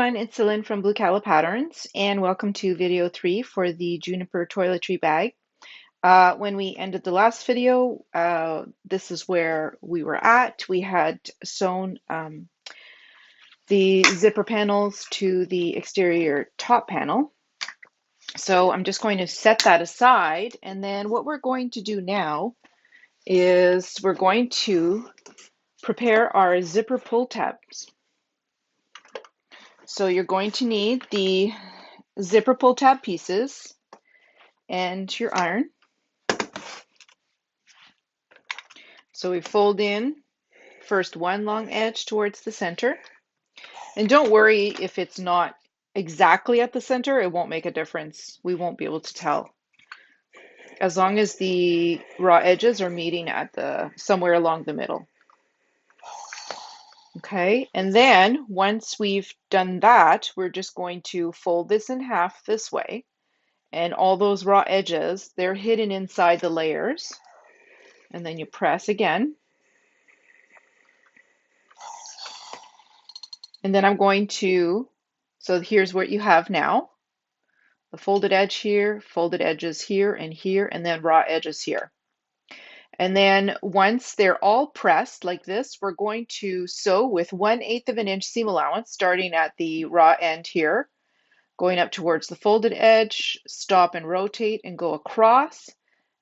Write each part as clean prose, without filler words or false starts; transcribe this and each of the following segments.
everyone, it's Celine from Blue Calla Patterns, and welcome to video 3 for the Juniper Toiletry Bag. When we ended the last video, this is where we were at. We had sewn the zipper panels to the exterior top panel. So I'm just going to set that aside, and then what we're going to do now is we're going to prepare our zipper pull tabs. So you're going to need the zipper pull tab pieces and your iron. So we fold in first one long edge towards the center. And don't worry if it's not exactly at the center, it won't make a difference. We won't be able to tell. As long as the raw edges are meeting at somewhere along the middle. Okay, and then once we've done that, we're just going to fold this in half this way. And all those raw edges, they're hidden inside the layers. And then you press again. And then I'm going to, so here's what you have now. The folded edge here, folded edges here, and then raw edges here. And then once they're all pressed like this, we're going to sew with 1/8 of an inch seam allowance, starting at the raw end here, going up towards the folded edge, stop and rotate and go across,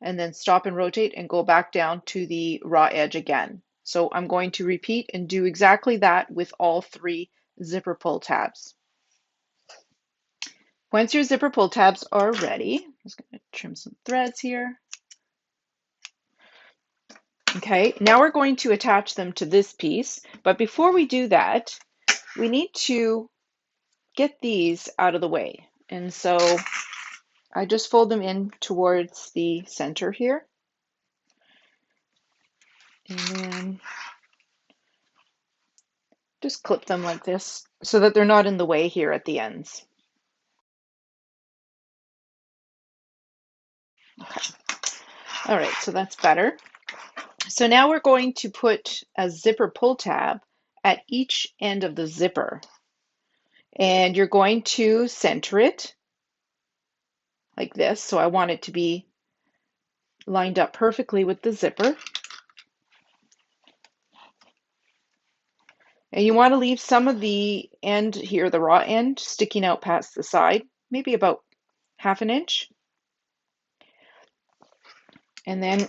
and then stop and rotate and go back down to the raw edge again. So I'm going to repeat and do exactly that with all 3 zipper pull tabs. Once your zipper pull tabs are ready, I'm just going to trim some threads here. Okay, now we're going to attach them to this piece, but before we do that, we need to get these out of the way. And so I just fold them in towards the center here. And then just clip them like this so that they're not in the way here at the ends. Okay. All right, so that's better. So now we're going to put a zipper pull tab at each end of the zipper. And you're going to center it like this. So I want it to be lined up perfectly with the zipper. And you want to leave some of the end here, the raw end, sticking out past the side, maybe about 1/2 inch. And then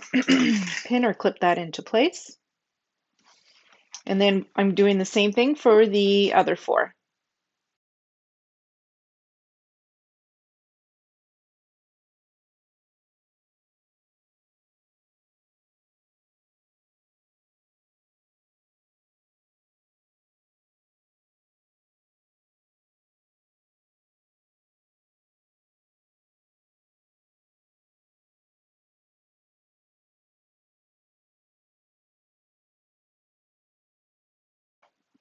pin or clip that into place. And then I'm doing the same thing for the other 4.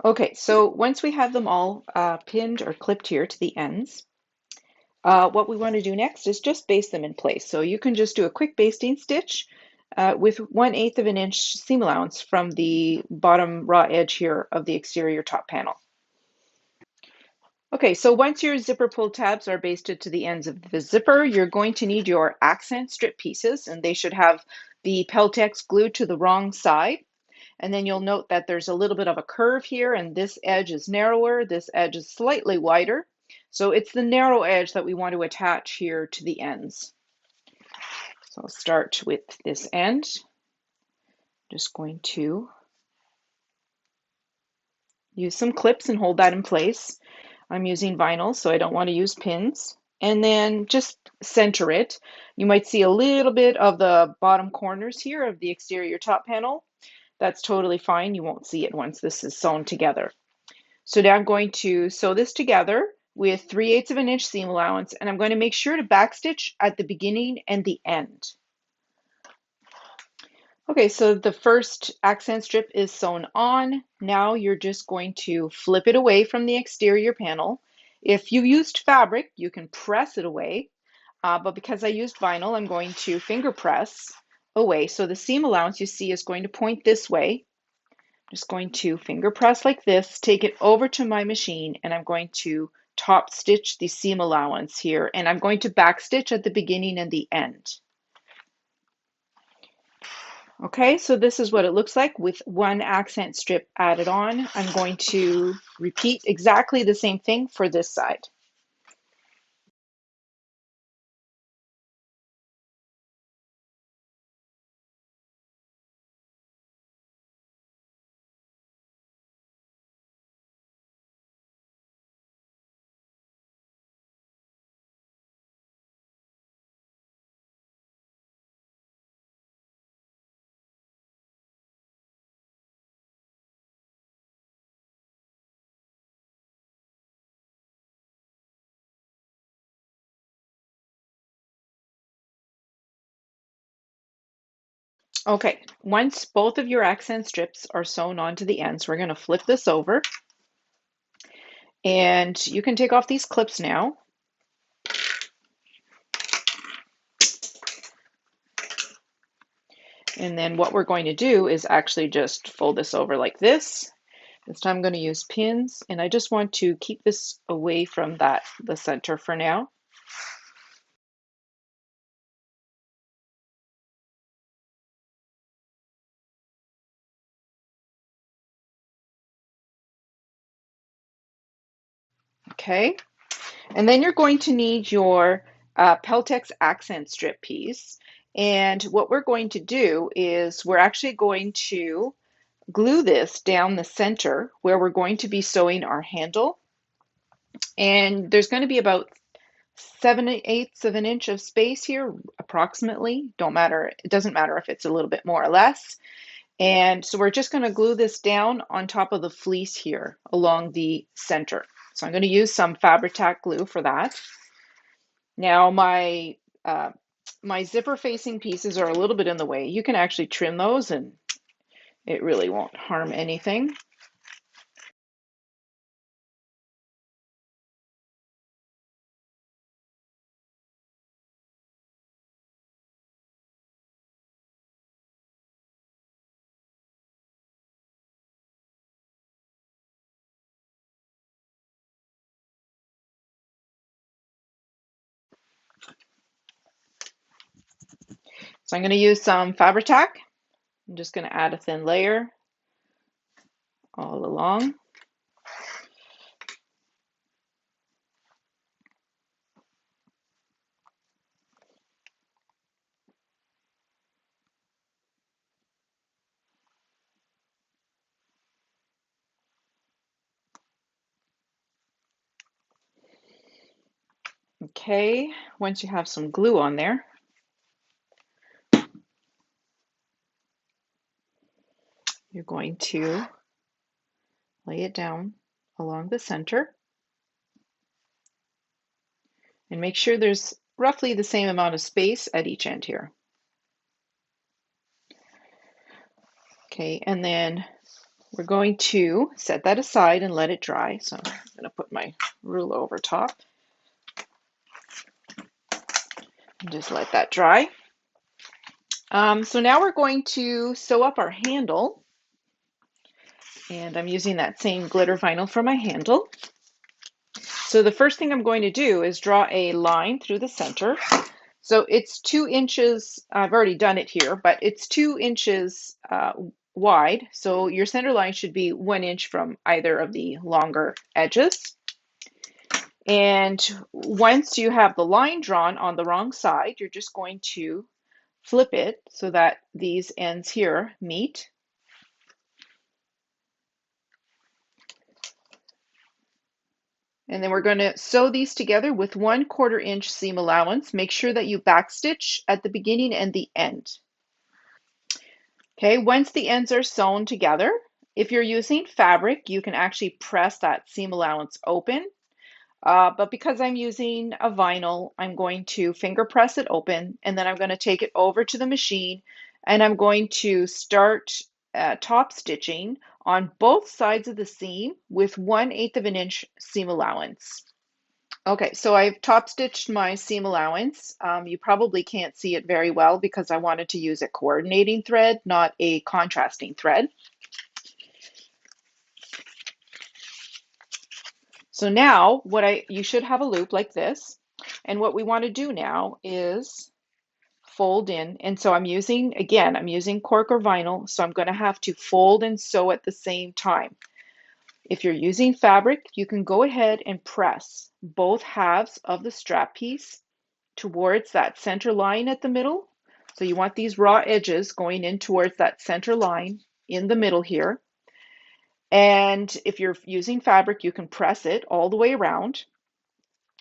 Okay, so once we have them all pinned or clipped here to the ends, what we want to do next is just baste them in place. So you can just do a quick basting stitch with 1/8 of an inch seam allowance from the bottom raw edge here of the exterior top panel. Okay, so once your zipper pull tabs are basted to the ends of the zipper, you're going to need your accent strip pieces, and they should have the Peltex glued to the wrong side. And then you'll note that there's a little bit of a curve here, and this edge is narrower, this edge is slightly wider. So it's the narrow edge that we want to attach here to the ends. So I'll start with this end. Just going to use some clips and hold that in place. I'm using vinyl, so I don't want to use pins. And then just center it. You might see a little bit of the bottom corners here of the exterior top panel. That's totally fine. You won't see it once this is sewn together. So now I'm going to sew this together with 3/8 of an inch seam allowance, and I'm going to make sure to backstitch at the beginning and the end. Okay, so the first accent strip is sewn on. Now you're just going to flip it away from the exterior panel. If you used fabric, you can press it away, but because I used vinyl, I'm going to finger press away. So the seam allowance you see is going to point this way. Just going to finger press like this, take it over to my machine, and I'm going to top stitch the seam allowance here, and I'm going to back stitch at the beginning and the end. Okay, so this is what it looks like with one accent strip added on. I'm going to repeat exactly the same thing for this side. Okay, once both of your accent strips are sewn onto the ends, we're going to flip this over, and you can take off these clips now. And then what we're going to do is actually just fold this over like this. This time I'm going to use pins, and I just want to keep this away from the center for now. Okay, and then you're going to need your Peltex accent strip piece. And what we're going to do is we're actually going to glue this down the center where we're going to be sewing our handle. And there's going to be about 7/8 of an inch of space here, approximately. Don't matter, it doesn't matter if it's a little bit more or less. And so we're just going to glue this down on top of the fleece here along the center. So I'm going to use some Fabri-Tac glue for that. Now uh, my zipper facing pieces are a little bit in the way. You can actually trim those and it really won't harm anything. So I'm going to use some Fabri-Tac. I'm just going to add a thin layer all along. Okay, once you have some glue on there, you're going to lay it down along the center and make sure there's roughly the same amount of space at each end here. Okay, and then we're going to set that aside and let it dry. So I'm going to put my ruler over top and just let that dry. So now we're going to sew up our handle, and I'm using that same glitter vinyl for my handle. So the first thing I'm going to do is draw a line through the center. So it's 2 inches, I've already done it here, but it's 2 inches wide. So your center line should be 1 inch from either of the longer edges. And once you have the line drawn on the wrong side, you're just going to flip it so that these ends here meet. And then we're going to sew these together with 1/4 inch seam allowance. Make sure that you backstitch at the beginning and the end. Okay, once the ends are sewn together, if you're using fabric, you can actually press that seam allowance open. But because I'm using a vinyl, I'm going to finger press it open, and then I'm going to take it over to the machine, and I'm going to start top stitching on both sides of the seam with 1/8 of an inch seam allowance. Okay, so I've top stitched my seam allowance. You probably can't see it very well because I wanted to use a coordinating thread, not a contrasting thread. So now you should have a loop like this. And what we want to do now is fold in. And so I'm using cork or vinyl. So I'm going to have to fold and sew at the same time. If you're using fabric, you can go ahead and press both halves of the strap piece towards that center line at the middle. So you want these raw edges going in towards that center line in the middle here. And if you're using fabric, you can press it all the way around.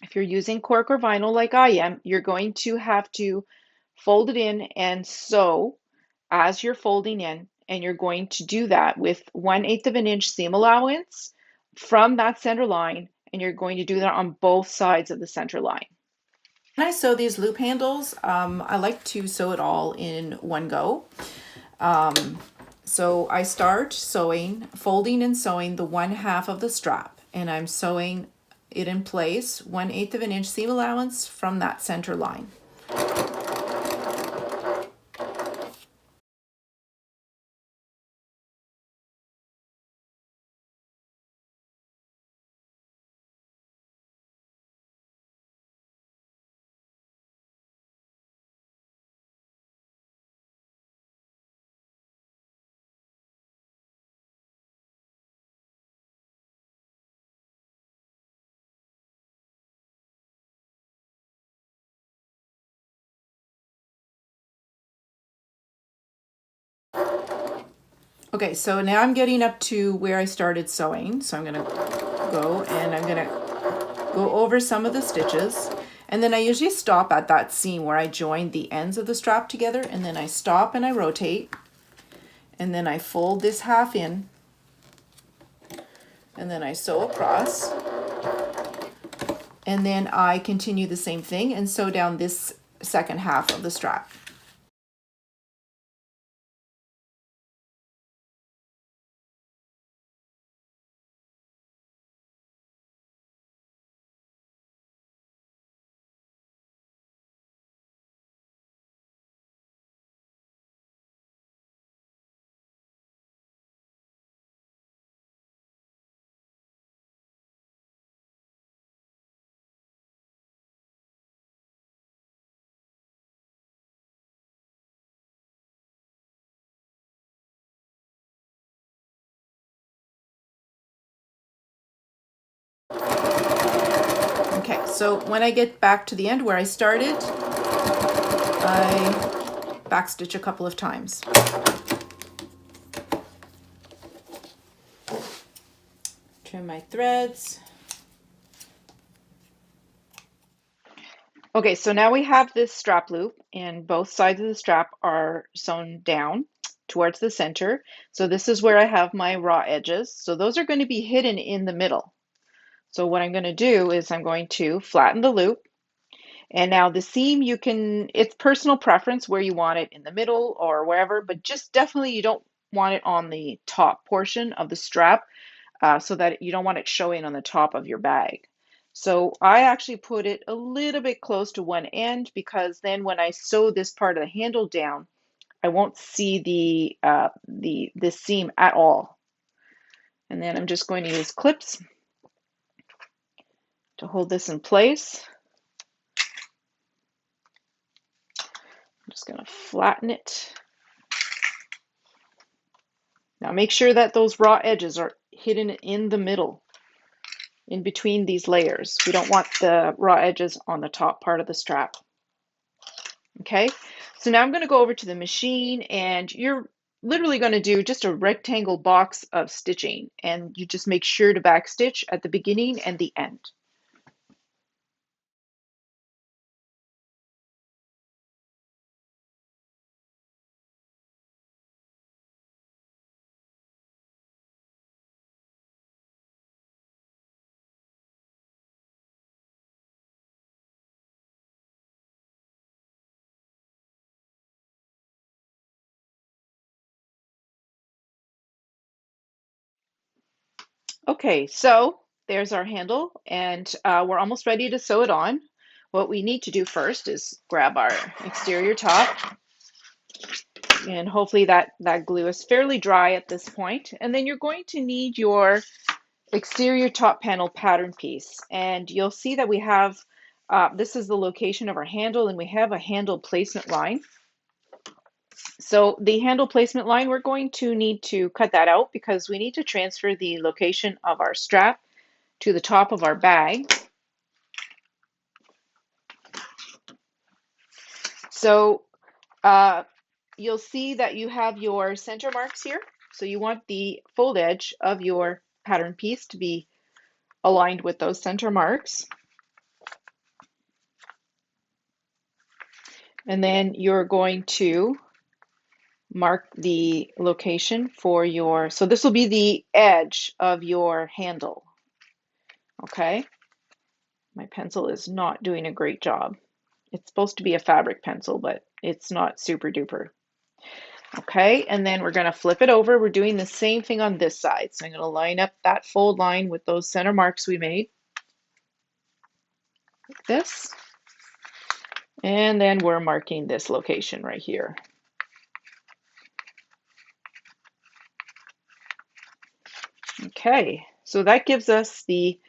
If you're using cork or vinyl like I am, you're going to have to fold it in and sew as you're folding in. And you're going to do that with 1/8 of an inch seam allowance from that center line. And you're going to do that on both sides of the center line. When I sew these loop handles, I like to sew it all in one go. So I start folding and sewing the 1/2 of the strap, and I'm sewing it in place 1/8 of an inch seam allowance from that center line. Okay, so now I'm getting up to where I started sewing. So I'm gonna go and I'm gonna go over some of the stitches. And then I usually stop at that seam where I join the ends of the strap together, and then I stop and I rotate. And then I fold this half in, and then I sew across. And then I continue the same thing and sew down this second half of the strap. Okay, so when I get back to the end where I started, I backstitch a couple of times. Trim my threads. Okay, so now we have this strap loop, and both sides of the strap are sewn down towards the center. So this is where I have my raw edges. So those are going to be hidden in the middle. So what I'm going to do is I'm going to flatten the loop. And now the seam, it's personal preference where you want it, in the middle or wherever, but just definitely you don't want it on the top portion of the strap, so that you don't want it showing on the top of your bag. So I actually put it a little bit close to one end, because then when I sew this part of the handle down, I won't see the seam at all. And then I'm just going to use clips to hold this in place. I'm just going to flatten it. Now make sure that those raw edges are hidden in the middle, in between these layers. We don't want the raw edges on the top part of the strap. Okay, so now I'm going to go over to the machine, and you're literally going to do just a rectangle box of stitching, and you just make sure to back stitch at the beginning and the end. Okay, so there's our handle, and we're almost ready to sew it on. What we need to do first is grab our exterior top, and hopefully that glue is fairly dry at this point. And then you're going to need your exterior top panel pattern piece. And you'll see that we have, this is the location of our handle, and we have a handle placement line. So the handle placement line, we're going to need to cut that out because we need to transfer the location of our strap to the top of our bag. So you'll see that you have your center marks here. So you want the fold edge of your pattern piece to be aligned with those center marks. And then you're going to mark the location for your, so this will be the edge of your handle. Okay. My pencil is not doing a great job. It's supposed to be a fabric pencil, but it's not super duper. Okay, and then we're going to flip it over. We're doing the same thing on this side. So I'm going to line up that fold line with those center marks we made. Like this. And then we're marking this location right here. Okay, so that gives us the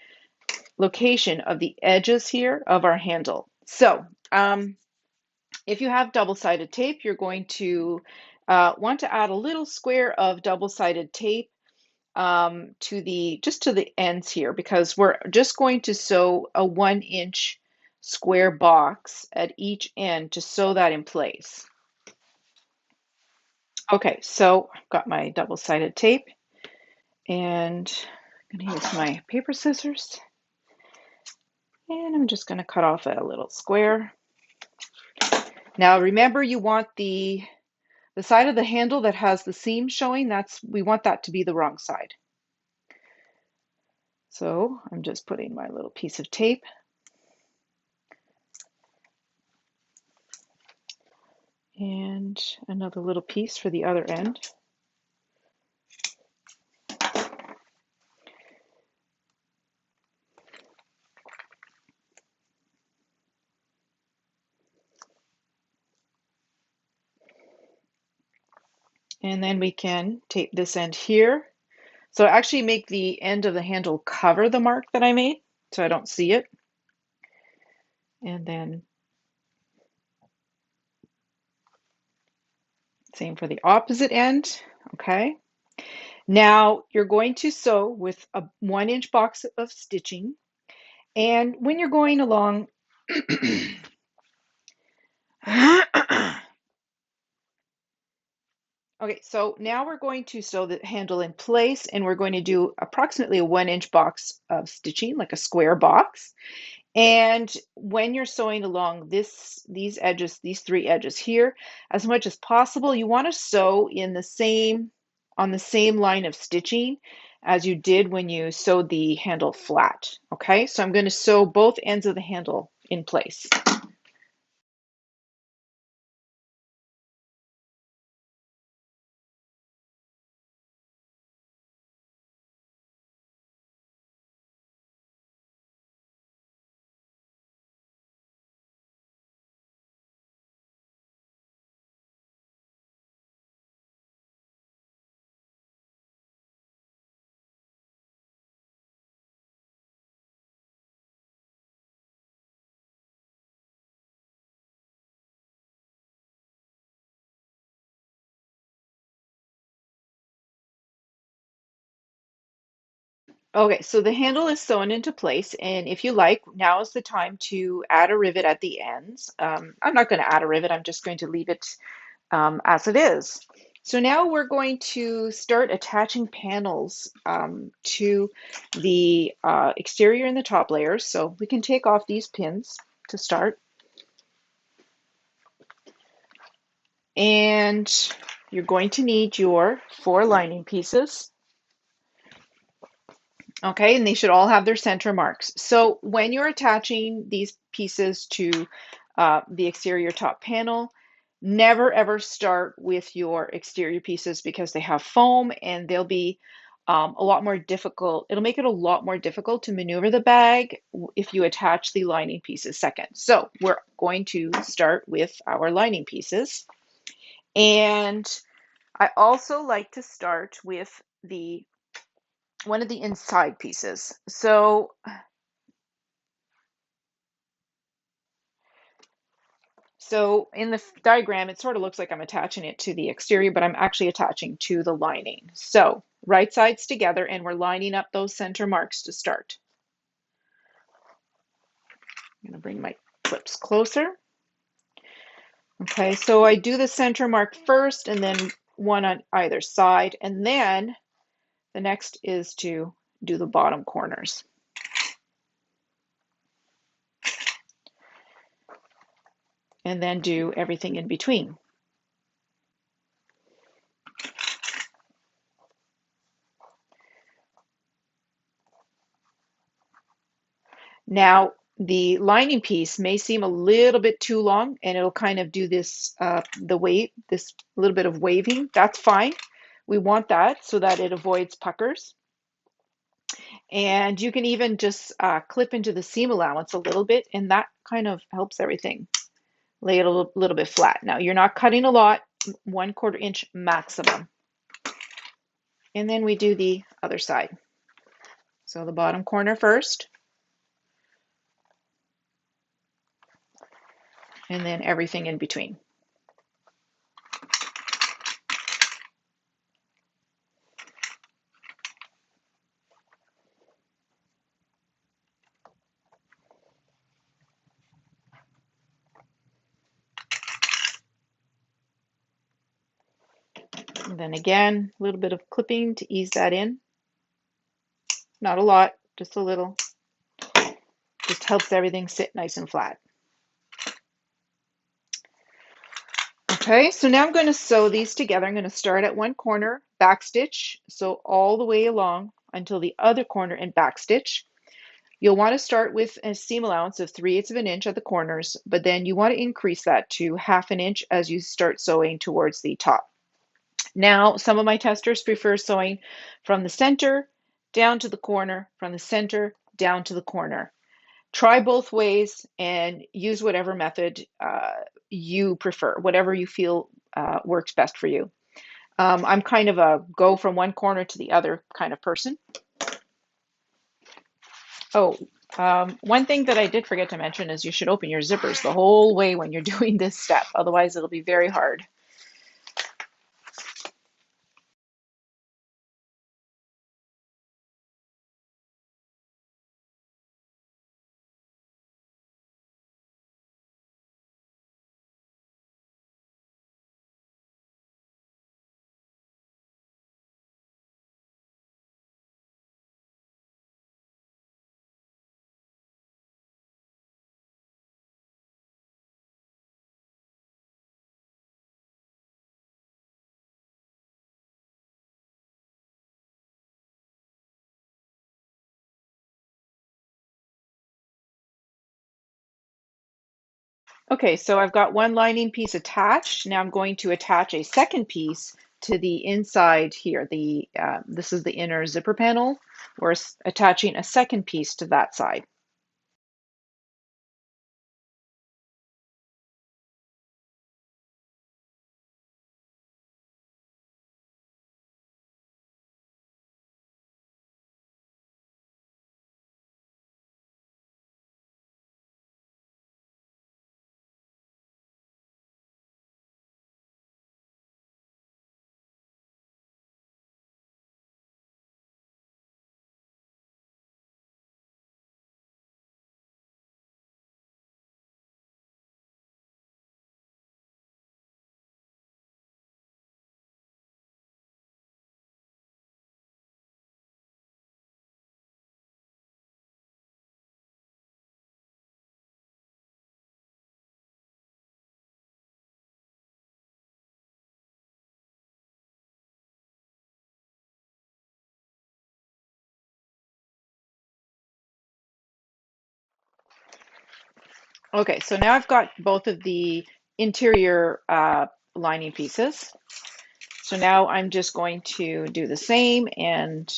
location of the edges here of our handle. So if you have double-sided tape, you're going to want to add a little square of double-sided tape to the ends here, because we're just going to sew a 1-inch square box at each end to sew that in place. Okay, so I've got my double-sided tape, and I'm going to use my paper scissors, and I'm just going to cut off a little square. Now remember, you want the side of the handle that has the seam showing, we want that to be the wrong side. So I'm just putting my little piece of tape. And another little piece for the other end. And then we can tape this end here. So actually make the end of the handle cover the mark that I made so I don't see it. And then same for the opposite end. Okay. Now you're going to sew with a 1-inch box of stitching. And when you're going along, okay, so now we're going to sew the handle in place, and we're going to do approximately a 1-inch box of stitching, like a square box. And when you're sewing along these edges, these 3 edges here, as much as possible, you want to sew in on the same line of stitching as you did when you sewed the handle flat. Okay, so I'm going to sew both ends of the handle in place. Okay, so the handle is sewn into place, and if you like, now is the time to add a rivet at the ends. I'm not going to add a rivet, I'm just going to leave it as it is. So now we're going to start attaching panels to the exterior and the top layers. So we can take off these pins to start. And you're going to need your 4 lining pieces. Okay, and they should all have their center marks. So when you're attaching these pieces to the exterior top panel, never ever start with your exterior pieces because they have foam and they'll be a lot more difficult. It'll make it a lot more difficult to maneuver the bag if you attach the lining pieces second. So we're going to start with our lining pieces. And I also like to start with the one of the inside pieces. So in the diagram, it sort of looks like I'm attaching it to the exterior, but I'm actually attaching to the lining. So right sides together, and we're lining up those center marks to start. I'm going to bring my clips closer. Okay, so I do the center mark first, and then one on either side, and then the next is to do the bottom corners. And then do everything in between. Now, the lining piece may seem a little bit too long, and it'll kind of do this, this little bit of waving. That's fine. We want that so that it avoids puckers. And you can even just clip into the seam allowance a little bit, and that kind of helps everything lay it a little bit flat. Now, you're not cutting a lot, 1/4 inch maximum. And then we do the other side. So the bottom corner first, and then everything in between. And then again, a little bit of clipping to ease that in. Not a lot, just a little. Just helps everything sit nice and flat. Okay, so now I'm going to sew these together. I'm going to start at one corner, back stitch, sew all the way along until the other corner and back stitch. You'll want to start with a seam allowance of 3/8 of an inch at the corners, but then you want to increase that to 1/2 an inch as you start sewing towards the top. Now, some of my testers prefer sewing from the center down to the corner, from the center down to the corner. Try both ways and use whatever method you prefer, whatever you feel works best for you. I'm kind of a go from one corner to the other kind of person. Oh, one thing that I did forget to mention is you should open your zippers the whole way when you're doing this step. Otherwise, it'll be very hard. Okay, so I've got one lining piece attached. Now I'm going to attach a second piece to the inside here. This is the inner zipper panel. We're attaching a second piece to that side. Okay, so now I've got both of the interior lining pieces. So now I'm just going to do the same and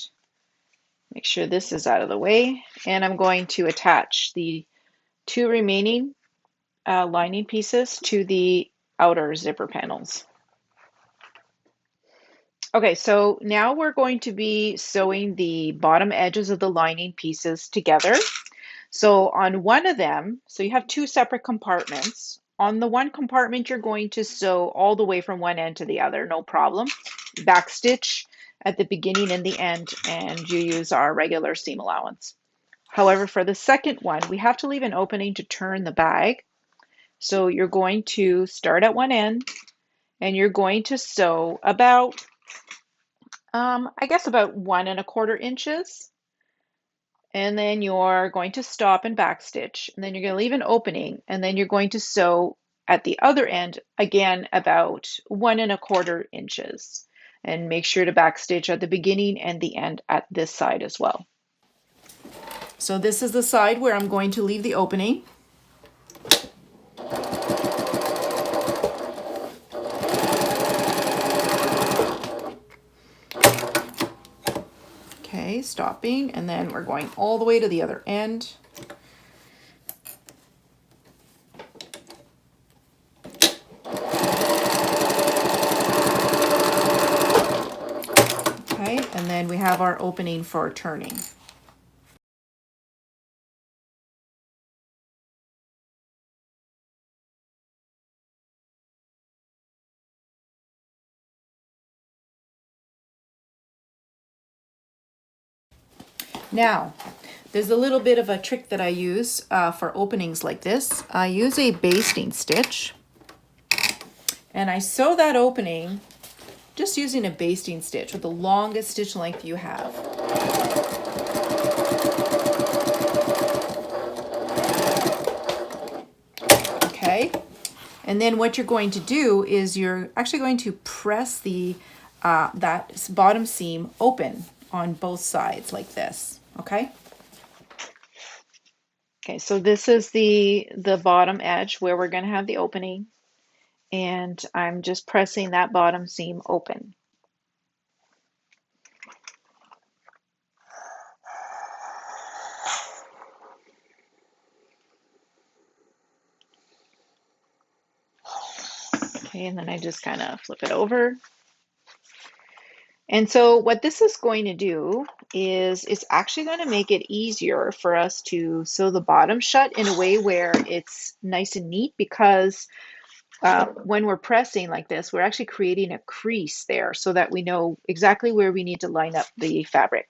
make sure this is out of the way. And I'm going to attach the two remaining lining pieces to the outer zipper panels. Okay, so now we're going to be sewing the bottom edges of the lining pieces together. So on one of them, so you have two separate compartments. On the one compartment, you're going to sew all the way from one end to the other, no problem. Back stitch at the beginning and the end, and you use our regular seam allowance. However, for the second one, we have to leave an opening to turn the bag. So you're going to start at one end, and you're going to sew about, I guess about 1¼ inches. And then you're going to stop and back stitch, and then you're going to leave an opening, and then you're going to sew at the other end again about 1¼ inches, and make sure to back stitch at the beginning and the end at this side as well. So this is the side where I'm going to leave the opening. Okay, stopping, and then we're going all the way to the other end. Okay, and then we have our opening for turning. Now, there's a little bit of a trick that I use for openings like this. I use a basting stitch, and I sew that opening just using a basting stitch with the longest stitch length you have. Okay, and then what you're going to do is you're actually going to press the that bottom seam open on both sides like this. Okay. Okay, so this is the bottom edge where we're going to have the opening, and I'm just pressing that bottom seam open. Okay, and then I just kind of flip it over. And so what this is going to do is it's actually going to make it easier for us to sew the bottom shut in a way where it's nice and neat, because when we're pressing like this, we're actually creating a crease there so that we know exactly where we need to line up the fabric.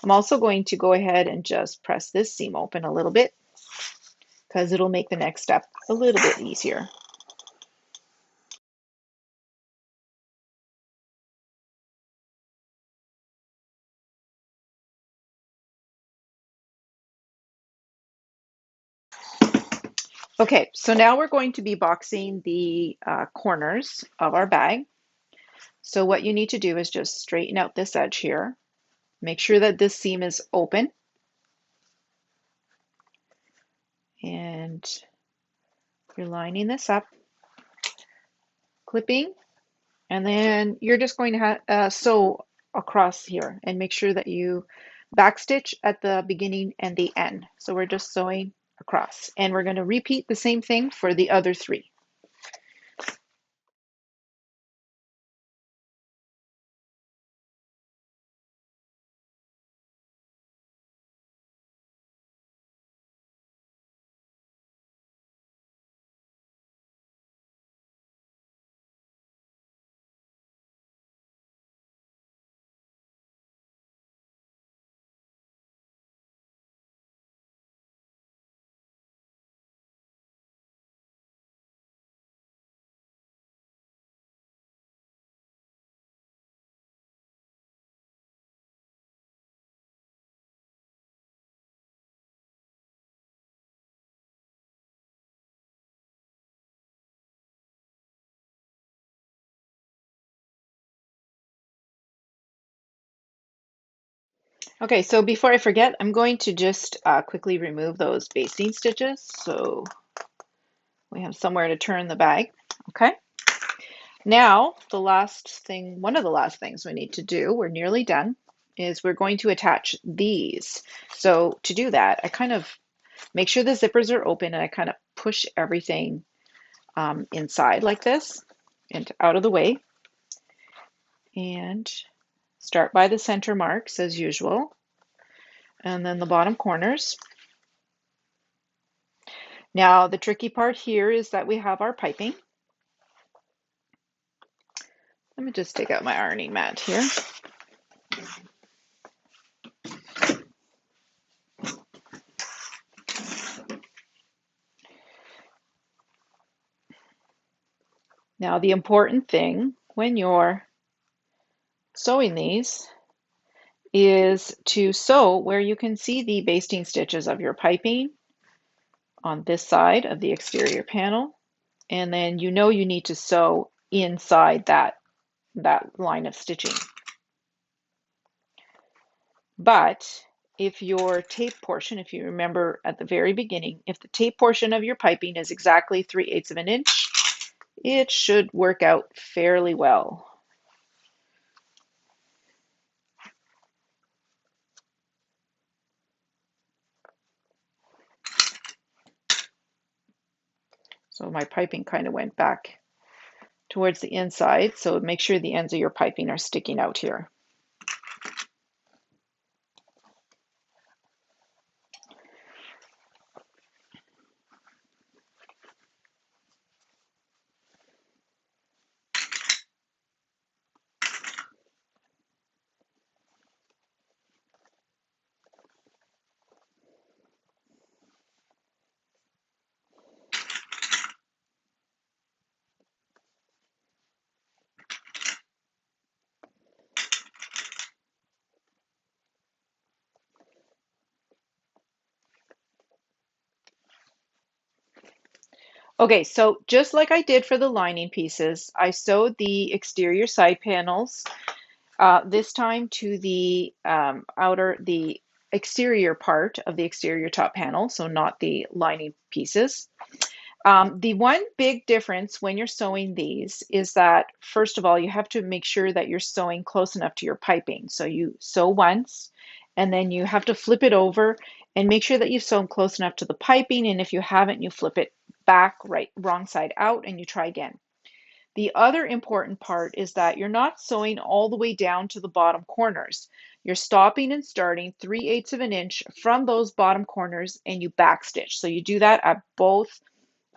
I'm also going to go ahead and just press this seam open a little bit, because it'll make the next step a little bit easier. Okay, so now we're going to be boxing the corners of our bag. So what you need to do is just straighten out this edge here. Make sure that this seam is open. And you're lining this up, clipping, and then you're just going to sew across here and make sure that you backstitch at the beginning and the end. So we're just sewing across, and we're going to repeat the same thing for the other three. Okay, so before I forget, I'm going to just quickly remove those basting stitches so we have somewhere to turn the bag. Okay, now the last thing, one of the last things we need to do, we're nearly done, is we're going to attach these. So to do that, I kind of make sure the zippers are open, and I kind of push everything inside like this and out of the way. And start by the center marks as usual, and then the bottom corners. Now the tricky part here is that we have our piping. Let me just take out my ironing mat here. Now the important thing when you're sewing these is to sew where you can see the basting stitches of your piping on this side of the exterior panel, and then you know you need to sew inside that line of stitching. But if your tape portion, if you remember at the very beginning, if the tape portion of your piping is exactly 3/8 of an inch, it should work out fairly well. So my piping kind of went back towards the inside, so make sure the ends of your piping are sticking out here. Okay, so just like I did for the lining pieces, I sewed the exterior side panels this time to the the exterior part of the exterior top panel, so not the lining pieces. The one big difference when you're sewing these is that, first of all, you have to make sure that you're sewing close enough to your piping. So you sew once, and then you have to flip it over and make sure that you've sewn close enough to the piping. And if you haven't, you flip it back, right, wrong side out, and you try again. The other important part is that you're not sewing all the way down to the bottom corners. You're stopping and starting 3/8 of an inch from those bottom corners, and you backstitch. So you do that at both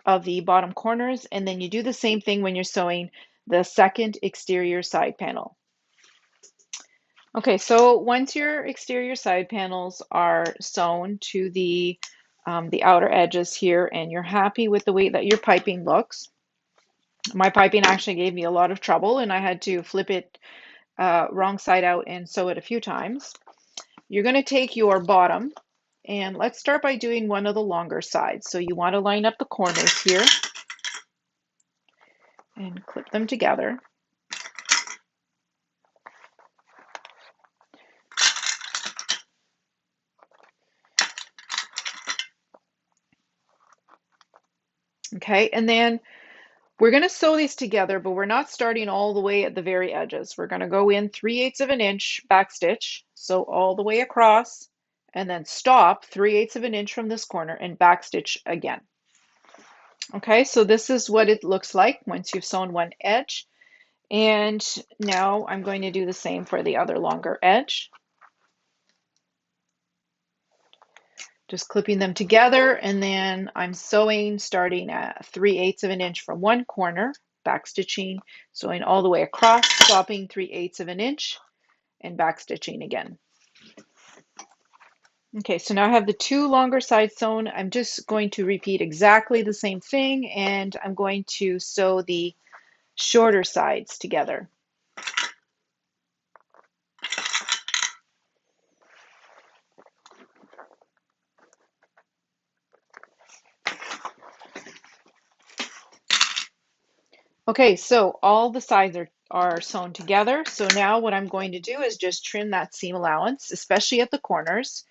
of the bottom corners, and then you do the same thing when you're sewing the second exterior side panel. Okay, so once your exterior side panels are sewn to the outer edges here, and you're happy with the way that your piping looks, my piping actually gave me a lot of trouble, and I had to flip it wrong side out and sew it a few times. You're going to take your bottom, and let's start by doing one of the longer sides. So you want to line up the corners here and clip them together. Okay, and then we're going to sew these together, but we're not starting all the way at the very edges. We're going to go in 3/8 of an inch backstitch, sew all the way across, and then stop 3/8 of an inch from this corner and backstitch again. Okay, so this is what it looks like once you've sewn one edge. And now I'm going to do the same for the other longer edge. Just clipping them together, and then I'm sewing starting at 3/8 of an inch from one corner, backstitching, sewing all the way across, stopping 3/8 of an inch, and backstitching again. Okay, so now I have the two longer sides sewn. I'm just going to repeat exactly the same thing, and I'm going to sew the shorter sides together. Okay, so all the sides are sewn together. So now what I'm going to do is just trim that seam allowance, especially at the corners.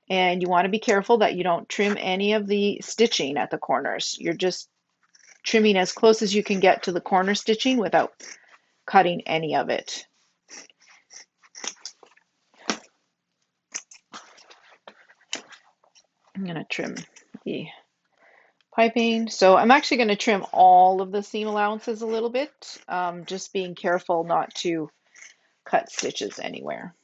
And you want to be careful that you don't trim any of the stitching at the corners. You're just trimming as close as you can get to the corner stitching without cutting any of it. I'm going to trim the piping. So I'm actually going to trim all of the seam allowances a little bit, just being careful not to cut stitches anywhere.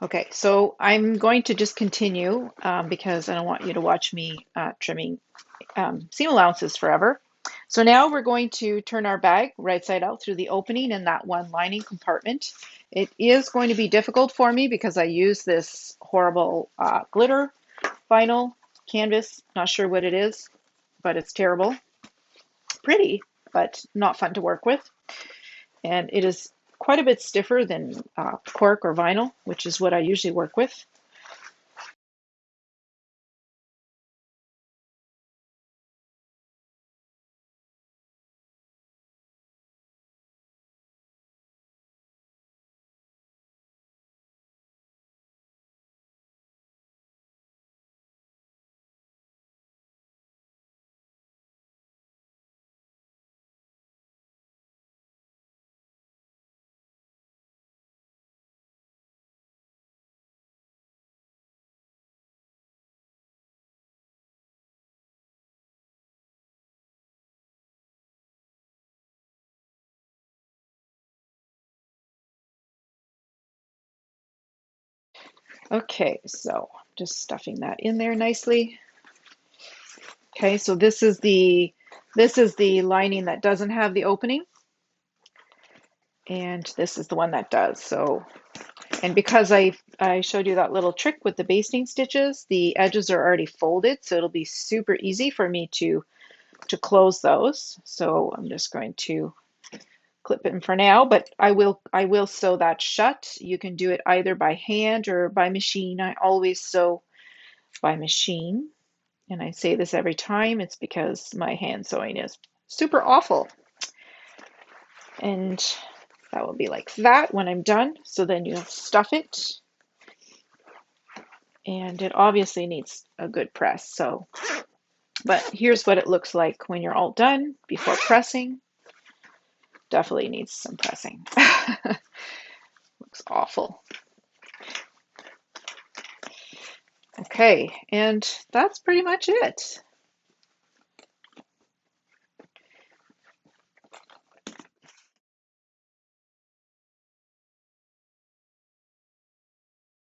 Okay, so I'm going to just continue because I don't want you to watch me trimming seam allowances forever. So now we're going to turn our bag right side out through the opening in that one lining compartment. It is going to be difficult for me because I use this horrible glitter vinyl canvas. Not sure what it is, but it's terrible. Pretty, but not fun to work with. And it is quite a bit stiffer than cork or vinyl, which is what I usually work with. Okay, so just stuffing that in there nicely. Okay, so this is the lining that doesn't have the opening, and this is the one that does. So, and because I showed you that little trick with the basting stitches, the edges are already folded, so it'll be super easy for me to close those. So I'm just going to clip it in for now, but I will sew that shut. You can do it either by hand or by machine. I always sew by machine. And I say this every time, it's because my hand sewing is super awful. And that will be like that when I'm done. So then you'll stuff it. And it obviously needs a good press. So, but here's what it looks like when you're all done before pressing. Definitely needs some pressing. Looks awful. Okay, and that's pretty much it.